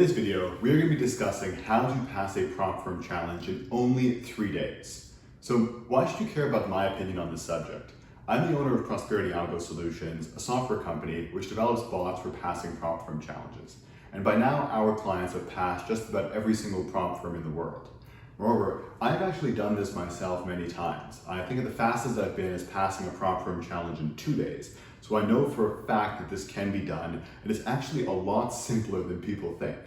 this video, we are going to be discussing how to pass a prop firm challenge in only 3 days. So why should you care about my opinion on this subject? I'm the owner of Prosperity Algo Solutions, a software company which develops bots for passing prop firm challenges. And by now, our clients have passed just about every single prop firm in the world. Moreover, I've actually done this myself many times. I think the fastest I've been is passing a prop firm challenge in 2 days. So I know for a fact that this can be done, and it's actually a lot simpler than people think.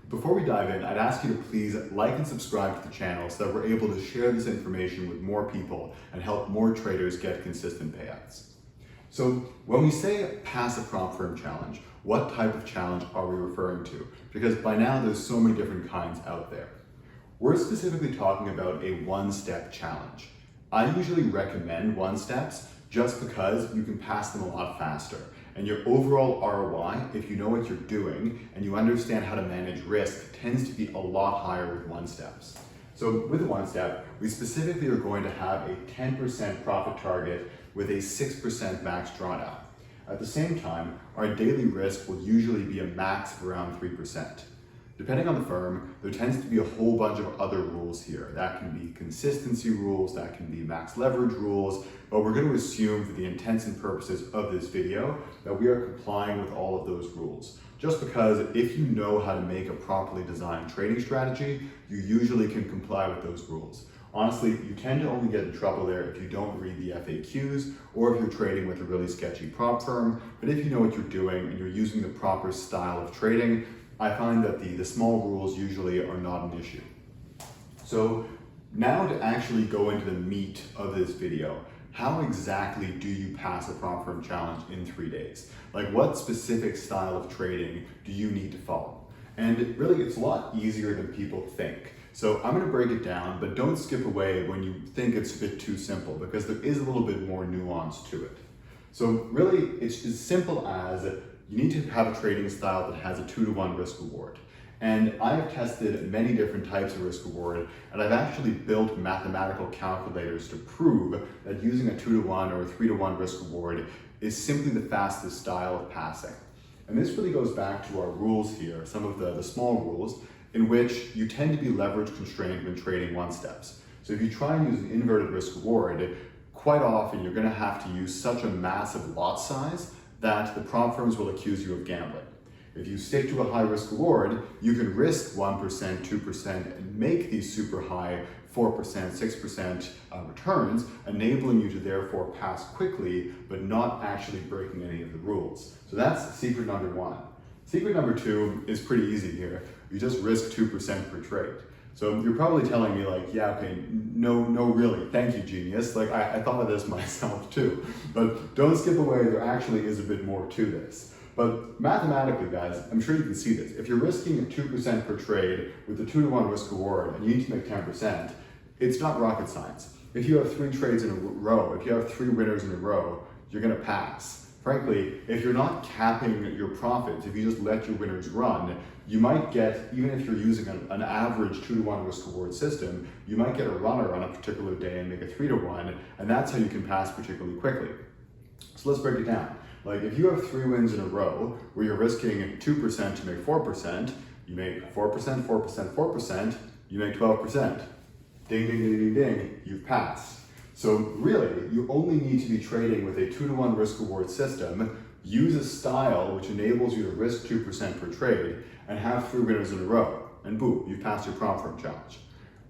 Before we dive in, I'd ask you to please like and subscribe to the channel so that we're able to share this information with more people and help more traders get consistent payouts. So when we say pass a prop firm challenge, what type of challenge are we referring to? Because by now there's so many different kinds out there. We're specifically talking about a one-step challenge. I usually recommend one-steps just because you can pass them a lot faster. And your overall ROI, if you know what you're doing and you understand how to manage risk, tends to be a lot higher with one-steps. So with a one-step, we specifically are going to have a 10% profit target with a 6% max drawdown. At the same time, our daily risk will usually be a max of around 3%. Depending on the firm, there tends to be a whole bunch of other rules here. That can be consistency rules, that can be max leverage rules, but we're going to assume for the intents and purposes of this video that we are complying with all of those rules. Just because if you know how to make a properly designed trading strategy, you usually can comply with those rules. Honestly, you tend to only get in trouble there if you don't read the FAQs or if you're trading with a really sketchy prop firm, but if you know what you're doing and you're using the proper style of trading, I find that the small rules usually are not an issue. So now to actually go into the meat of this video, how exactly do you pass a prop firm challenge in 3 days? Like what specific style of trading do you need to follow? And really it's a lot easier than people think. So I'm gonna break it down, but don't skip away when you think it's a bit too simple because there is a little bit more nuance to it. So really it's as simple as you need to have a trading style that has a 2-to-1 risk reward. And I have tested many different types of risk reward, and I've actually built mathematical calculators to prove that using a 2-to-1 or a 3-to-1 risk reward is simply the fastest style of passing. And this really goes back to our rules here, some of the small rules, in which you tend to be leverage constrained when trading one-steps. So if you try and use an inverted risk reward, quite often you're gonna have to use such a massive lot size that the prop firms will accuse you of gambling. If you stick to a high risk reward, you can risk 1%, 2%, and make these super high 4%, 6% returns, enabling you to therefore pass quickly, but not actually breaking any of the rules. So that's secret number 1. Secret number 2 is pretty easy here. You just risk 2% per trade. So you're probably telling me like, yeah, okay, no, really, thank you, genius. Like I thought of this myself too, but don't skip away, there actually is a bit more to this. But mathematically, guys, I'm sure you can see this. If you're risking 2% per trade with a 2-to-1 risk reward and you need to make 10%, it's not rocket science. If you have 3 trades in a row, if you have 3 winners in a row, you're gonna pass. Frankly, if you're not capping your profits, if you just let your winners run, you might get, even if you're using an average 2-to-1 risk reward system, you might get a runner on a particular day and make a 3-to-1, and that's how you can pass particularly quickly. So let's break it down. Like if you have 3 wins in a row where you're risking 2% to make 4%, you make 4%, 4%, 4%, you make 12%. Ding, ding, ding, ding, ding, you've passed. So really, you only need to be trading with a 2-to-1 risk reward system, use a style which enables you to risk 2% per trade, and have 3 winners in a row, and boom, you've passed your prop firm challenge.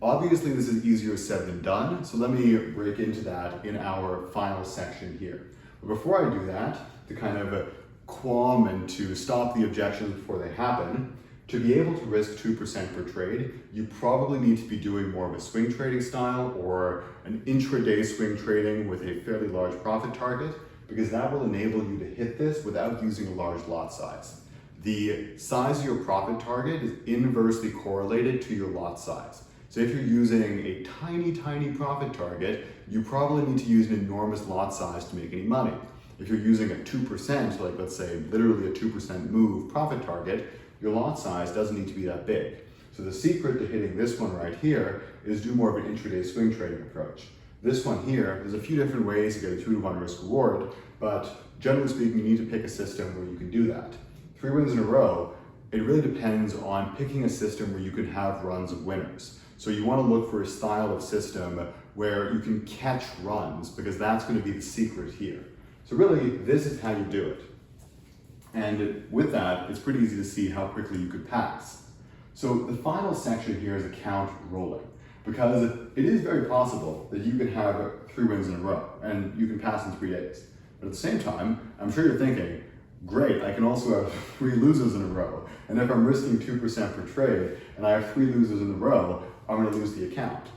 Obviously, this is easier said than done, so let me break into that in our final section here. But before I do that, to kind of qualm and to stop the objections before they happen, to be able to risk 2% per trade, you probably need to be doing more of a swing trading style or an intraday swing trading with a fairly large profit target, because that will enable you to hit this without using a large lot size. The size of your profit target is inversely correlated to your lot size. So if you're using a tiny profit target, you probably need to use an enormous lot size to make any money. If you're using a 2%, like let's say literally a 2% move profit target, your lot size doesn't need to be that big. So the secret to hitting this one right here is do more of an intraday swing trading approach. This one here, there's a few different ways to get a 2-to-1 risk reward, but generally speaking, you need to pick a system where you can do that. 3 wins in a row, it really depends on picking a system where you can have runs of winners. So you want to look for a style of system where you can catch runs, because that's going to be the secret here. So really, this is how you do it. And with that, it's pretty easy to see how quickly you could pass. So the final section here is account rolling, because it is very possible that you can have 3 wins in a row and you can pass in 3 days. But at the same time, I'm sure you're thinking, great, I can also have 3 losers in a row. And if I'm risking 2% per trade and I have 3 losers in a row, I'm going to lose the account.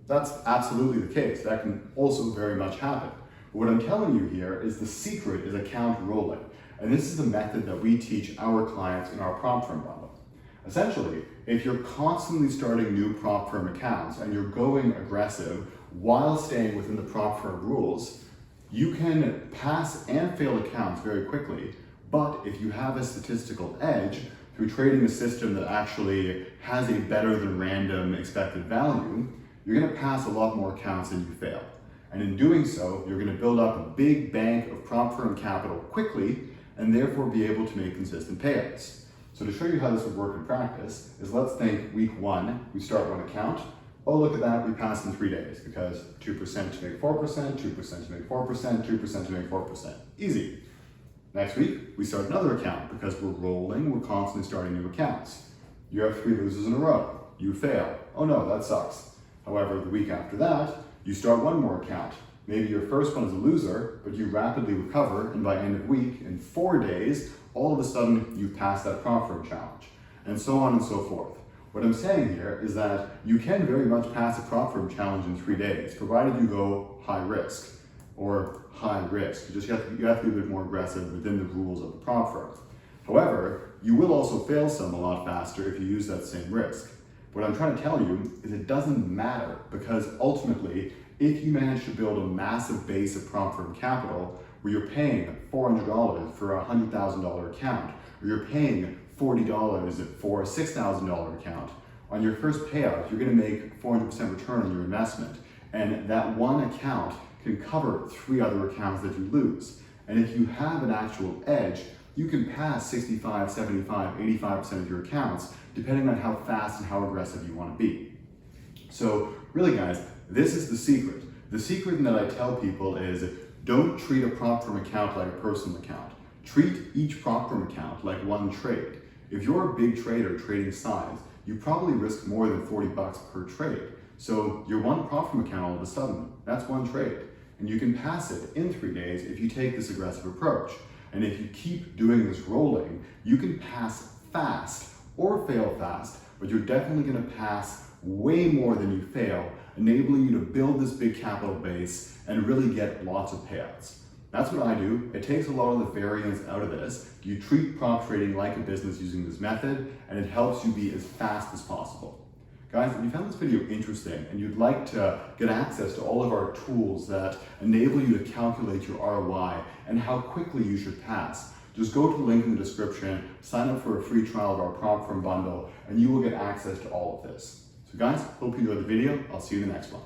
That's absolutely the case. That can also very much happen. But what I'm telling you here is the secret is account rolling. And this is the method that we teach our clients in our prop firm bundle. Essentially, if you're constantly starting new prop firm accounts and you're going aggressive while staying within the prop firm rules, you can pass and fail accounts very quickly. But if you have a statistical edge through trading a system that actually has a better than random expected value, you're going to pass a lot more accounts than you fail. And in doing so, you're going to build up a big bank of prop firm capital quickly and therefore be able to make consistent payouts. So to show you how this would work in practice is, let's think week 1, we start one account. Oh, look at that, we passed in 3 days because 2% to make 4%, 2% to make 4%, 2% to make 4%. Easy. Next week, we start another account because we're rolling, we're constantly starting new accounts. You have 3 losers in a row. You fail. Oh no, that sucks. However, the week after that, you start one more account. Maybe your first one is a loser, but you rapidly recover, and by end of week, in 4 days, all of a sudden, you've passed that prop firm challenge, and so on and so forth. What I'm saying here is that you can very much pass a prop firm challenge in 3 days, provided you go high risk, or high risk. You have to be a bit more aggressive within the rules of the prop firm. However, you will also fail some a lot faster if you use that same risk. What I'm trying to tell you is it doesn't matter, because ultimately, if you manage to build a massive base of prop firm capital where you're paying $400 for a $100,000 account, or you're paying $40 for a $6,000 account, on your first payout, you're going to make 400% return on your investment. And that one account can cover 3 other accounts that you lose. And if you have an actual edge, you can pass 65, 75, 85% of your accounts, depending on how fast and how aggressive you want to be. So really guys, this is the secret. The secret that I tell people is, don't treat a prop firm account like a personal account. Treat each prop firm account like one trade. If you're a big trader trading size, you probably risk more than 40 bucks per trade. So your one prop firm account all of a sudden, that's one trade. And you can pass it in 3 days if you take this aggressive approach. And if you keep doing this rolling, you can pass fast or fail fast, but you're definitely going to pass way more than you fail, enabling you to build this big capital base and really get lots of payouts. That's what I do. It takes a lot of the variance out of this. You treat prop trading like a business using this method, and it helps you be as fast as possible. Guys, if you found this video interesting and you'd like to get access to all of our tools that enable you to calculate your ROI and how quickly you should pass, just go to the link in the description, sign up for a free trial of our prop firm bundle, and you will get access to all of this. So guys, hope you enjoyed the video. I'll see you in the next one.